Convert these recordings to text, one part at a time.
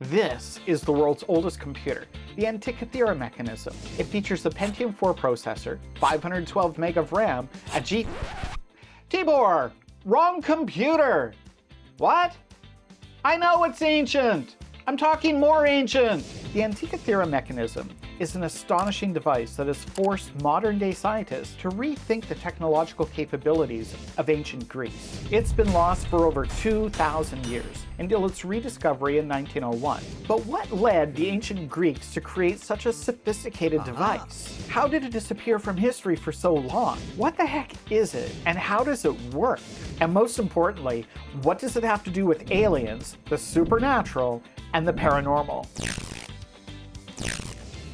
This is the world's oldest computer, the Antikythera Mechanism. It features a Pentium 4 processor, 512 meg of RAM, a G... Tibor! Wrong computer! What? I know it's ancient! I'm talking more ancient! The Antikythera Mechanism is an astonishing device that has forced modern-day scientists to rethink the technological capabilities of ancient Greece. It's been lost for over 2,000 years, until its rediscovery in 1901. But what led the ancient Greeks to create such a sophisticated device? How did it disappear from history for so long? What the heck is it, and how does it work? And most importantly, what does it have to do with aliens, the supernatural, and the paranormal?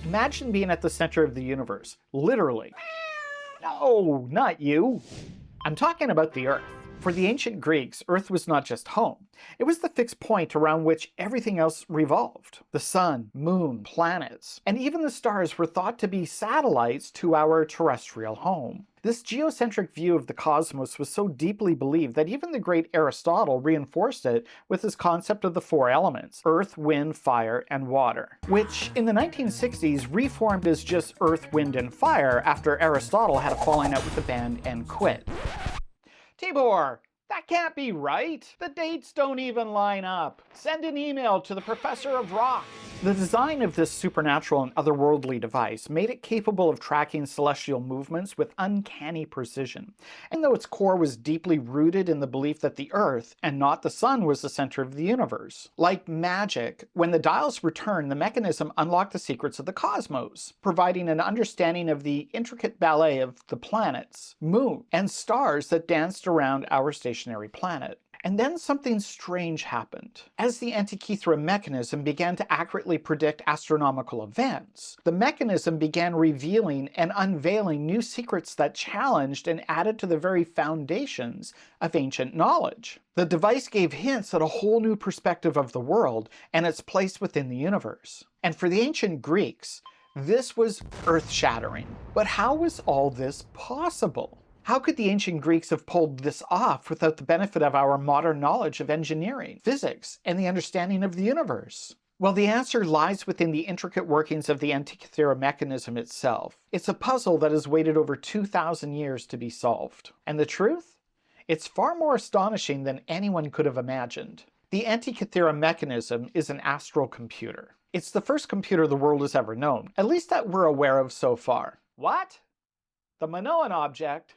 Imagine being at the center of the universe, literally. No, not you. I'm talking about the Earth. For the ancient Greeks, Earth was not just home. It was the fixed point around which everything else revolved. The sun, moon, planets, and even the stars were thought to be satellites to our terrestrial home. This geocentric view of the cosmos was so deeply believed that even the great Aristotle reinforced it with his concept of the four elements: earth, wind, fire, and water, which in the 1960s reformed as just earth, wind, and fire after Aristotle had a falling out with the band and quit. Tibor, that can't be right. The dates don't even line up. Send an email to the Professor of Rock. The design of this supernatural and otherworldly device made it capable of tracking celestial movements with uncanny precision. And though its core was deeply rooted in the belief that the Earth, and not the Sun, was the center of the universe. Like magic, when the dials returned, the mechanism unlocked the secrets of the cosmos, providing an understanding of the intricate ballet of the planets, moon, and stars that danced around our stationary planet. And then something strange happened. As the Antikythera Mechanism began to accurately predict astronomical events, the mechanism began revealing and unveiling new secrets that challenged and added to the very foundations of ancient knowledge. The device gave hints at a whole new perspective of the world and its place within the universe. And for the ancient Greeks, this was earth-shattering. But how was all this possible? How could the ancient Greeks have pulled this off without the benefit of our modern knowledge of engineering, physics, and the understanding of the universe? Well, the answer lies within the intricate workings of the Antikythera Mechanism itself. It's a puzzle that has waited over 2,000 years to be solved. And the truth? It's far more astonishing than anyone could have imagined. The Antikythera Mechanism is an astral computer. It's the first computer the world has ever known, at least that we're aware of so far. What? The Minoan object?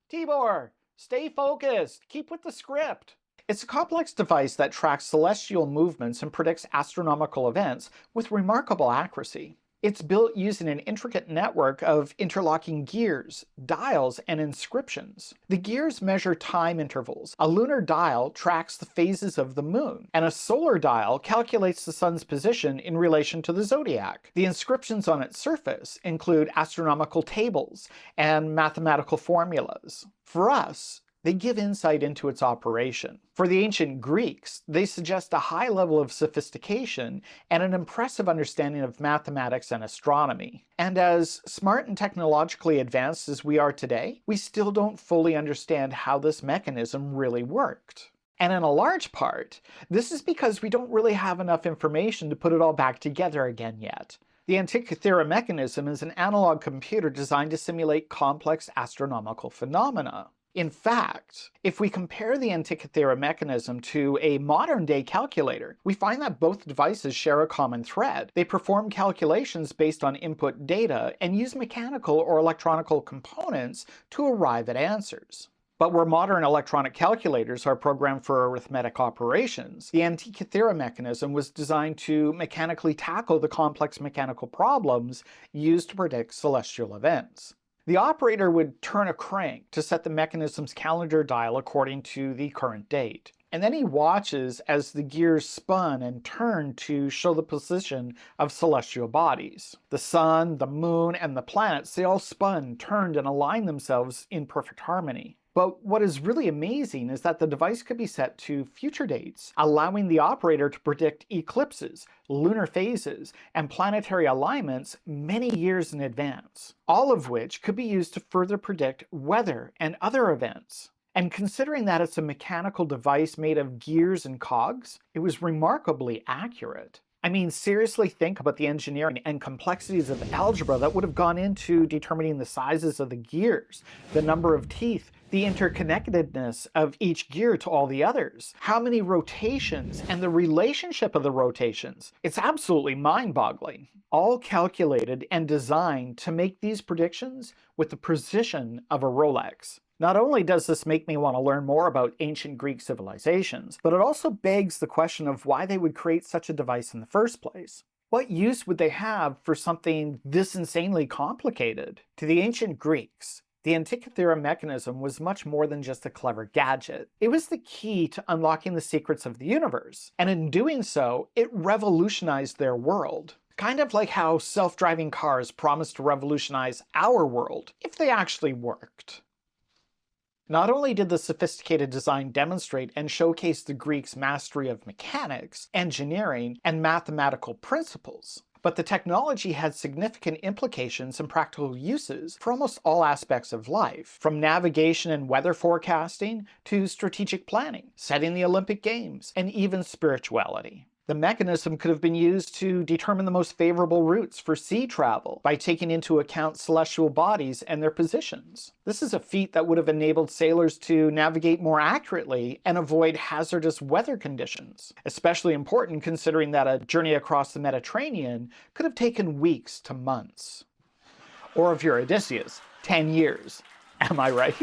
Tibor, stay focused. Keep with the script. It's a complex device that tracks celestial movements and predicts astronomical events with remarkable accuracy. It's built using an intricate network of interlocking gears, dials, and inscriptions. The gears measure time intervals. A lunar dial tracks the phases of the moon, and a solar dial calculates the sun's position in relation to the zodiac. The inscriptions on its surface include astronomical tables and mathematical formulas. For us, they give insight into its operation. For the ancient Greeks, they suggest a high level of sophistication and an impressive understanding of mathematics and astronomy. And as smart and technologically advanced as we are today, we still don't fully understand how this mechanism really worked. And in a large part, this is because we don't really have enough information to put it all back together again yet. The Antikythera Mechanism is an analog computer designed to simulate complex astronomical phenomena. In fact, if we compare the Antikythera Mechanism to a modern-day calculator, we find that both devices share a common thread. They perform calculations based on input data and use mechanical or electronical components to arrive at answers. But where modern electronic calculators are programmed for arithmetic operations, the Antikythera Mechanism was designed to mechanically tackle the complex mechanical problems used to predict celestial events. The operator would turn a crank to set the mechanism's calendar dial according to the current date. And then he watches as the gears spun and turned to show the position of celestial bodies. The sun, the moon, and the planets, they all spun, turned, and aligned themselves in perfect harmony. But what is really amazing is that the device could be set to future dates, allowing the operator to predict eclipses, lunar phases, and planetary alignments many years in advance, all of which could be used to further predict weather and other events. And considering that it's a mechanical device made of gears and cogs, it was remarkably accurate. I mean, seriously think about the engineering and complexities of algebra that would have gone into determining the sizes of the gears, the number of teeth, the interconnectedness of each gear to all the others, how many rotations, and the relationship of the rotations. It's absolutely mind-boggling. All calculated and designed to make these predictions with the precision of a Rolex. Not only does this make me want to learn more about ancient Greek civilizations, but it also begs the question of why they would create such a device in the first place. What use would they have for something this insanely complicated? To the ancient Greeks, the Antikythera Mechanism was much more than just a clever gadget. It was the key to unlocking the secrets of the universe, and in doing so, it revolutionized their world. Kind of like how self-driving cars promised to revolutionize our world, if they actually worked. Not only did the sophisticated design demonstrate and showcase the Greeks' mastery of mechanics, engineering, and mathematical principles, but the technology had significant implications and practical uses for almost all aspects of life, from navigation and weather forecasting to strategic planning, setting the Olympic Games, and even spirituality. The mechanism could have been used to determine the most favorable routes for sea travel by taking into account celestial bodies and their positions. This is a feat that would have enabled sailors to navigate more accurately and avoid hazardous weather conditions, especially important considering that a journey across the Mediterranean could have taken weeks to months. Or if you're Odysseus, 10 years. Am I right?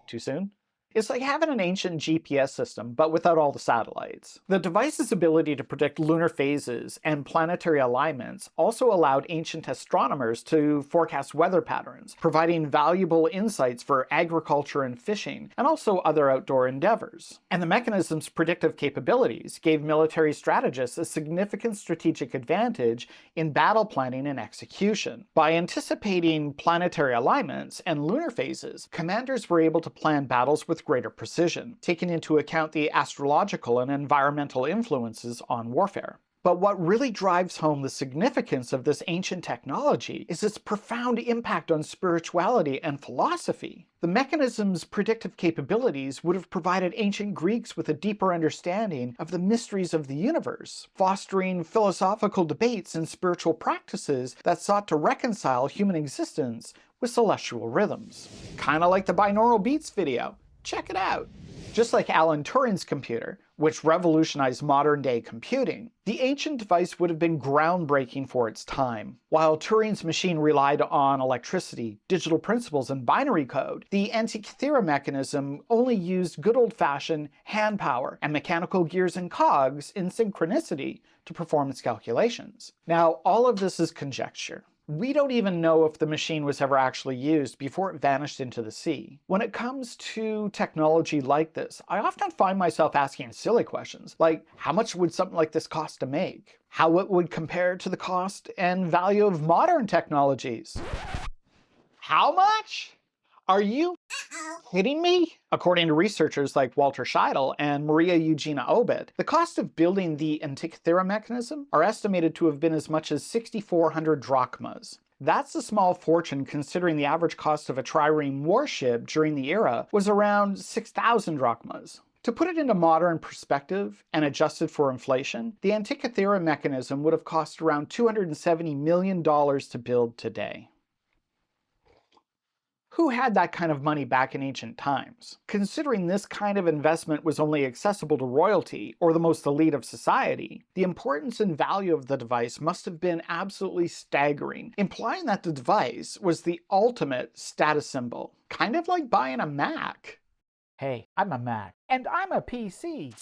Too soon? It's like having an ancient GPS system, but without all the satellites. The device's ability to predict lunar phases and planetary alignments also allowed ancient astronomers to forecast weather patterns, providing valuable insights for agriculture and fishing, and also other outdoor endeavors. And the mechanism's predictive capabilities gave military strategists a significant strategic advantage in battle planning and execution. By anticipating planetary alignments and lunar phases, commanders were able to plan battles with greater precision, taking into account the astrological and environmental influences on warfare. But what really drives home the significance of this ancient technology is its profound impact on spirituality and philosophy. The mechanism's predictive capabilities would have provided ancient Greeks with a deeper understanding of the mysteries of the universe, fostering philosophical debates and spiritual practices that sought to reconcile human existence with celestial rhythms. Kinda like the binaural beats video. Check it out. Just like Alan Turing's computer, which revolutionized modern-day computing, the ancient device would have been groundbreaking for its time. While Turing's machine relied on electricity, digital principles, and binary code, the Antikythera Mechanism only used good old-fashioned hand power and mechanical gears and cogs in synchronicity to perform its calculations. Now, all of this is conjecture. We don't even know if the machine was ever actually used before it vanished into the sea. When it comes to technology like this, I often find myself asking silly questions, like how much would something like this cost to make? How it would compare to the cost and value of modern technologies? How much? Are you kidding me? According to researchers like Walter Scheidel and Maria Eugenia Obed, the cost of building the Antikythera Mechanism are estimated to have been as much as 6,400 drachmas. That's a small fortune considering the average cost of a trireme warship during the era was around 6,000 drachmas. To put it into modern perspective and adjusted for inflation, the Antikythera Mechanism would have cost around $270 million to build today. Who had that kind of money back in ancient times? Considering this kind of investment was only accessible to royalty, or the most elite of society, the importance and value of the device must have been absolutely staggering, implying that the device was the ultimate status symbol. Kind of like buying a Mac. Hey, I'm a Mac. And I'm a PC.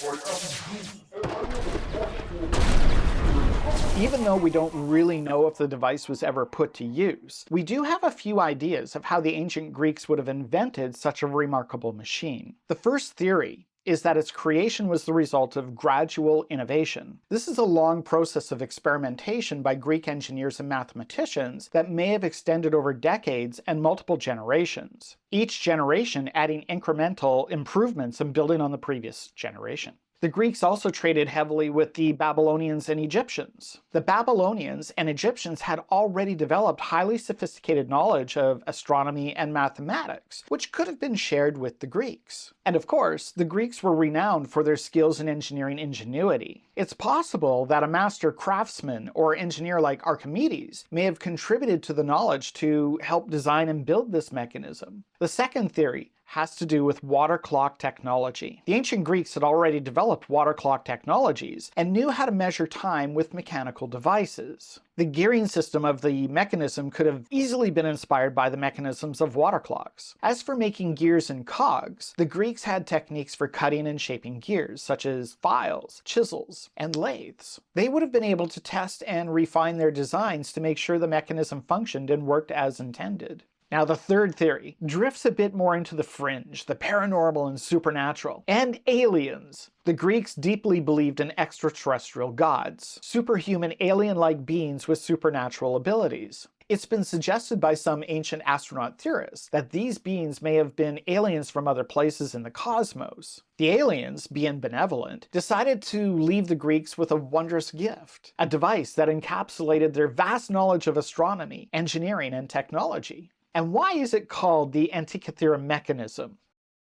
Even though we don't really know if the device was ever put to use, we do have a few ideas of how the ancient Greeks would have invented such a remarkable machine. The first theory is that its creation was the result of gradual innovation. This is a long process of experimentation by Greek engineers and mathematicians that may have extended over decades and multiple generations, each generation adding incremental improvements and building on the previous generation. The Greeks also traded heavily with the Babylonians and Egyptians. The Babylonians and Egyptians had already developed highly sophisticated knowledge of astronomy and mathematics, which could have been shared with the Greeks. And of course, the Greeks were renowned for their skills in engineering ingenuity. It's possible that a master craftsman or engineer like Archimedes may have contributed to the knowledge to help design and build this mechanism. The second theory has to do with water clock technology. The ancient Greeks had already developed water clock technologies and knew how to measure time with mechanical devices. The gearing system of the mechanism could have easily been inspired by the mechanisms of water clocks. As for making gears and cogs, the Greeks had techniques for cutting and shaping gears, such as files, chisels, and lathes. They would have been able to test and refine their designs to make sure the mechanism functioned and worked as intended. Now, the third theory drifts a bit more into the fringe, the paranormal and supernatural, and aliens. The Greeks deeply believed in extraterrestrial gods, superhuman alien-like beings with supernatural abilities. It's been suggested by some ancient astronaut theorists that these beings may have been aliens from other places in the cosmos. The aliens, being benevolent, decided to leave the Greeks with a wondrous gift, a device that encapsulated their vast knowledge of astronomy, engineering, and technology. And why is it called the Antikythera Mechanism?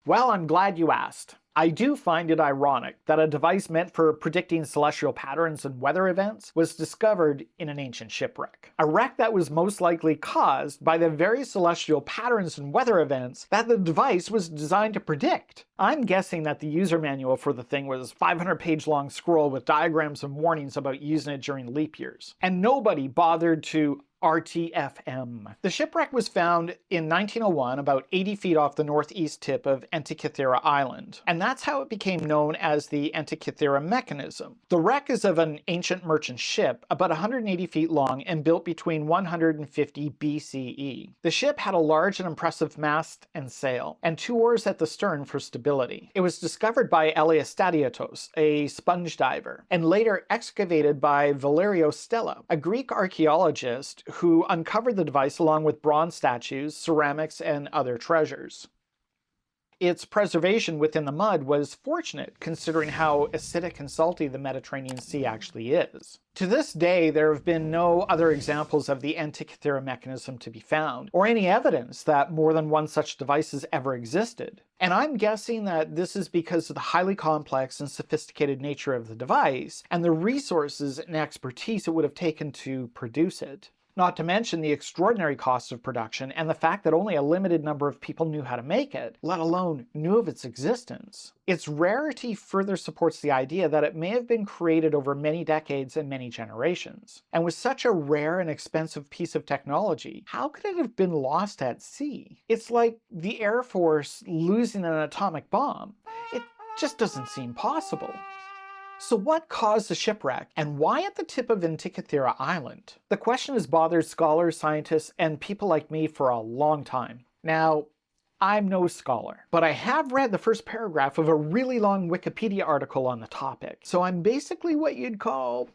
Well, I'm glad you asked. I do find it ironic that a device meant for predicting celestial patterns and weather events was discovered in an ancient shipwreck. A wreck that was most likely caused by the very celestial patterns and weather events that the device was designed to predict. I'm guessing that the user manual for the thing was a 500-page long scroll with diagrams and warnings about using it during leap years. And nobody bothered to RTFM. The shipwreck was found in 1901 about 80 feet off the northeast tip of Antikythera Island, and that's how it became known as the Antikythera Mechanism. The wreck is of an ancient merchant ship about 180 feet long and built between 150 BCE. The ship had a large and impressive mast and sail, and 2 oars at the stern for stability. It was discovered by Eleftherios, a sponge diver, and later excavated by Valerio Stella, a Greek archaeologist who uncovered the device along with bronze statues, ceramics, and other treasures. Its preservation within the mud was fortunate considering how acidic and salty the Mediterranean Sea actually is. To this day, there have been no other examples of the Antikythera mechanism to be found, or any evidence that more than one such device has ever existed. And I'm guessing that this is because of the highly complex and sophisticated nature of the device, and the resources and expertise it would have taken to produce it. Not to mention the extraordinary cost of production and the fact that only a limited number of people knew how to make it, let alone knew of its existence. Its rarity further supports the idea that it may have been created over many decades and many generations. And with such a rare and expensive piece of technology, how could it have been lost at sea? It's like the Air Force losing an atomic bomb. It just doesn't seem possible. So what caused the shipwreck, and why at the tip of Antikythera Island? The question has bothered scholars, scientists, and people like me for a long time. Now, I'm no scholar, but I have read the first paragraph of a really long Wikipedia article on the topic, so I'm basically what you'd call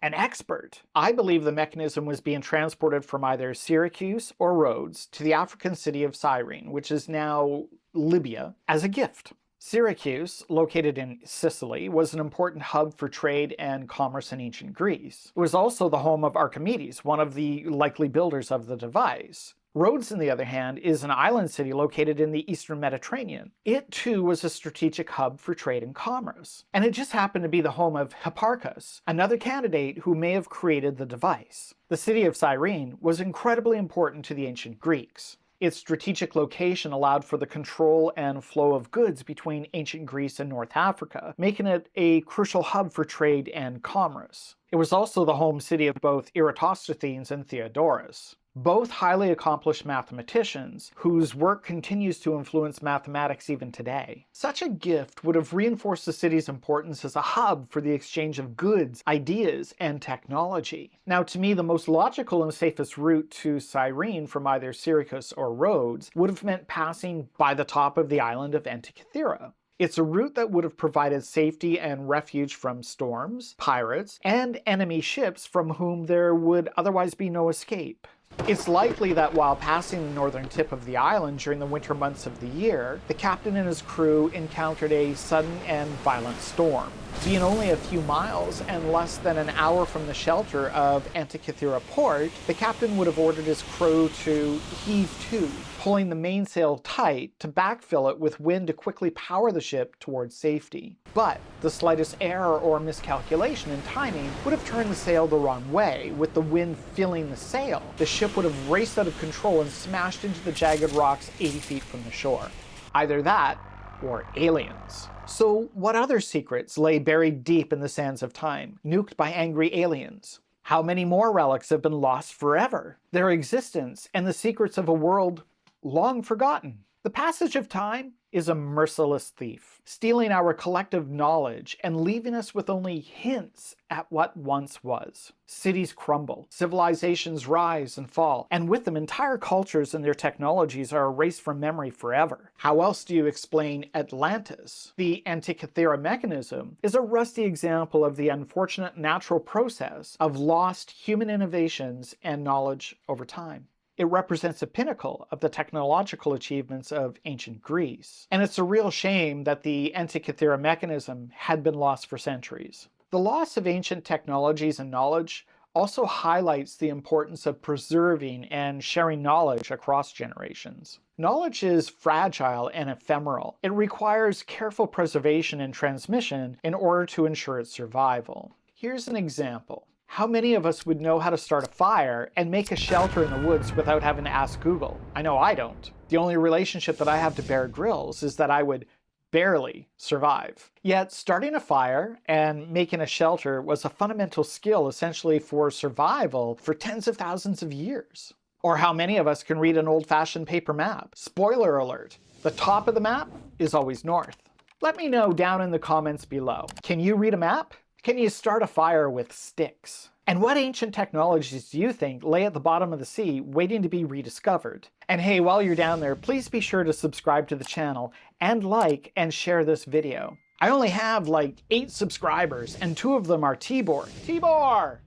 an expert. I believe the mechanism was being transported from either Syracuse or Rhodes to the African city of Cyrene, which is now Libya, as a gift. Syracuse, located in Sicily, was an important hub for trade and commerce in ancient Greece. It was also the home of Archimedes, one of the likely builders of the device. Rhodes, on the other hand, is an island city located in the eastern Mediterranean. It, too, was a strategic hub for trade and commerce. And it just happened to be the home of Hipparchus, another candidate who may have created the device. The city of Cyrene was incredibly important to the ancient Greeks. Its strategic location allowed for the control and flow of goods between ancient Greece and North Africa, making it a crucial hub for trade and commerce. It was also the home city of both Eratosthenes and Theodorus, both highly accomplished mathematicians whose work continues to influence mathematics even today. Such a gift would have reinforced the city's importance as a hub for the exchange of goods, ideas, and technology. Now, to me, the most logical and safest route to Cyrene from either Syracuse or Rhodes would have meant passing by the top of the island of Antikythera. It's a route that would have provided safety and refuge from storms, pirates, and enemy ships from whom there would otherwise be no escape. It's likely that while passing the northern tip of the island during the winter months of the year, the captain and his crew encountered a sudden and violent storm. Being only a few miles and less than an hour from the shelter of Antikythera port, the captain would have ordered his crew to heave to, pulling the mainsail tight to backfill it with wind to quickly power the ship towards safety. But the slightest error or miscalculation in timing would have turned the sail the wrong way, with the wind filling the sail. The ship would have raced out of control and smashed into the jagged rocks 80 feet from the shore. Either that, or aliens. So what other secrets lay buried deep in the sands of time, nuked by angry aliens? How many more relics have been lost forever? Their existence and the secrets of a world long forgotten. The passage of time is a merciless thief, stealing our collective knowledge and leaving us with only hints at what once was. Cities crumble, civilizations rise and fall, and with them entire cultures and their technologies are erased from memory forever. How else do you explain Atlantis? The Antikythera Mechanism is a rusty example of the unfortunate natural process of lost human innovations and knowledge over time. It represents a pinnacle of the technological achievements of ancient Greece. And it's a real shame that the Antikythera Mechanism had been lost for centuries. The loss of ancient technologies and knowledge also highlights the importance of preserving and sharing knowledge across generations. Knowledge is fragile and ephemeral. It requires careful preservation and transmission in order to ensure its survival. Here's an example. How many of us would know how to start a fire and make a shelter in the woods without having to ask Google? I know I don't. The only relationship that I have to Bear Grylls is that I would barely survive. Yet starting a fire and making a shelter was a fundamental skill essentially for survival for tens of thousands of years. Or how many of us can read an old-fashioned paper map? Spoiler alert, the top of the map is always north. Let me know down in the comments below. Can you read a map? Can you start a fire with sticks? And what ancient technologies do you think lay at the bottom of the sea waiting to be rediscovered? And hey, while you're down there, please be sure to subscribe to the channel and like and share this video. I only have like 8 subscribers and 2 of them are Tibor. Tibor!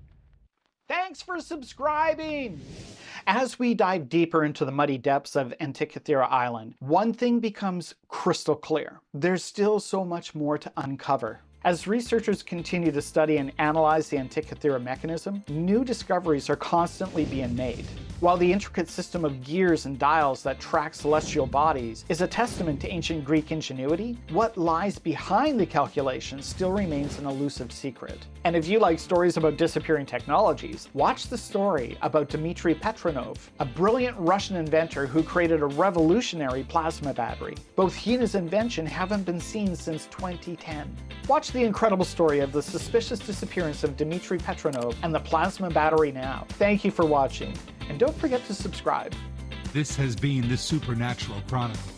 Thanks for subscribing! As we dive deeper into the muddy depths of Antikythera Island, one thing becomes crystal clear. There's still so much more to uncover. As researchers continue to study and analyze the Antikythera mechanism, new discoveries are constantly being made. While the intricate system of gears and dials that track celestial bodies is a testament to ancient Greek ingenuity, what lies behind the calculations still remains an elusive secret. And if you like stories about disappearing technologies, watch the story about Dmitry Petronov, a brilliant Russian inventor who created a revolutionary plasma battery. Both he and his invention haven't been seen since 2010. Watch the incredible story of the suspicious disappearance of Dmitry Petronov and the plasma battery now. Thank you for watching, and don't forget to subscribe. This has been the Supernatural Chronicles.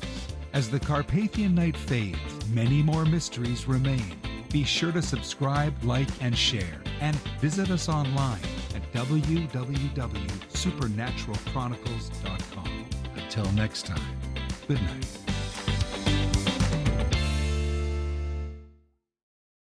As the Carpathian night fades, many more mysteries remain. Be sure to subscribe, like, and share, and visit us online at www.supernaturalchronicles.com. Until next time, good night.